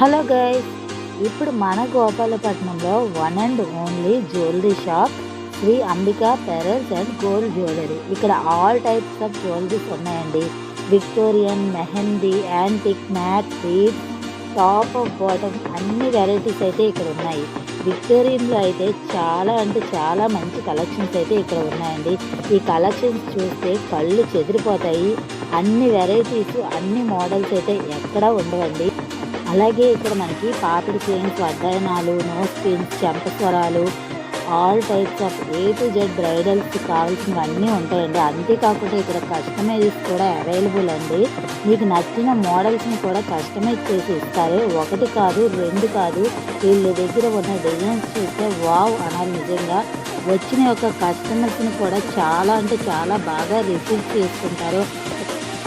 Hello guys, ఇప్పుడు మన గోపాలపట్నంలో one and only jewellery shop Shri Ambika pearls and gold jewellery. ఇక్కడ ఆల్ టైప్స్ ఆఫ్ జ్యువెలరీస్ ఉన్నాయండి. Victorian, mehndi, antique, matte, beads, top of bottom అన్ని varieties అయితే ఇక్కడ ఉన్నాయి. విక్టోరియన్లో అయితే చాలా అంటే చాలా మంచి కలెక్షన్స్ అయితే ఇక్కడ ఉన్నాయండి. ఈ కలెక్షన్స్ చూస్తే కళ్ళు చెదిరిపోతాయి. అన్ని వెరైటీస్, అన్ని మోడల్స్ అయితే ఎక్కడా ఉండవండి. అలాగే ఇక్కడ మనకి పాపిడి చైన్స్, వడ్డాయనాలు, నోస్ పిన్స్, చెంపస్వరాలు, all types of A to Z బ్రైడల్స్కి కావాల్సినవన్నీ ఉంటాయండి. అంతేకాకుండా ఇక్కడ కస్టమైజ్ కూడా అవైలబుల్ అండి. మీకు నచ్చిన మోడల్స్ని కూడా కస్టమైజ్ చేసి ఇస్తారు. ఒకటి కాదు, రెండు కాదు. వీళ్ళ దగ్గర ఉన్న డిజైన్స్ చూస్తే వావ్ అనాలి. నిజంగా వచ్చిన యొక్క కస్టమర్స్ని కూడా చాలా అంటే చాలా బాగా రిసీవ్ చేసుకుంటారు.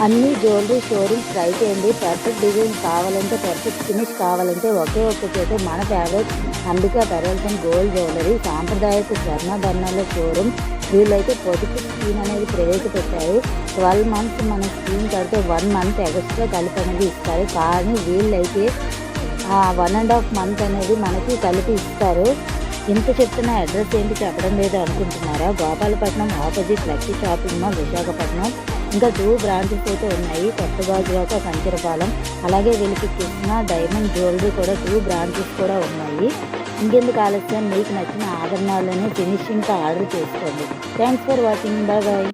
అన్ని జ్యువెలరీ షోరూమ్స్ ట్రై చేయండి. పర్ఫెక్ట్ డిజైన్ కావాలంటే, పర్ఫెక్ట్ ఫినిష్ కావాలంటే ఒకే ఒక్క చోట మన favourite Ambika pearls and gold jewellery సాంప్రదాయక స్వర్ణాభరణాల షోరూమ్. వీళ్ళైతే పొదుపు స్కీమ్ అనేది ప్రవేశపెట్టారు. 12 months మన స్కీమ్ కడితే 1 month ఎక్స్ట్రా కలిపి అనేది ఇస్తారు. కానీ వీళ్ళైతే 1.5 month అనేది మనకి కలిపి ఇస్తారు. ఇంత చెప్తున్న అడ్రస్ ఏంటి చెప్పడం లేదు అనుకుంటున్నారా? Gopalapatnam opposite lucky shopping mall, Visakhapatnam. ఇంకా 2 బ్రాంచెస్ అయితే ఉన్నాయి, కొత్తగాజువాక, కంచరపాలెం. అలాగే వీళ్ళకి కృష్ణ డైమండ్ జ్యువెలరీ కూడా 2 బ్రాంచెస్ కూడా ఉన్నాయి. ఇంకెందుకు ఆలస్యం, మీకు నచ్చిన ఆభరణాలని ఫినిషింగ్తో ఆర్డర్ చేసుకోండి. Thanks for watching. Bye bye.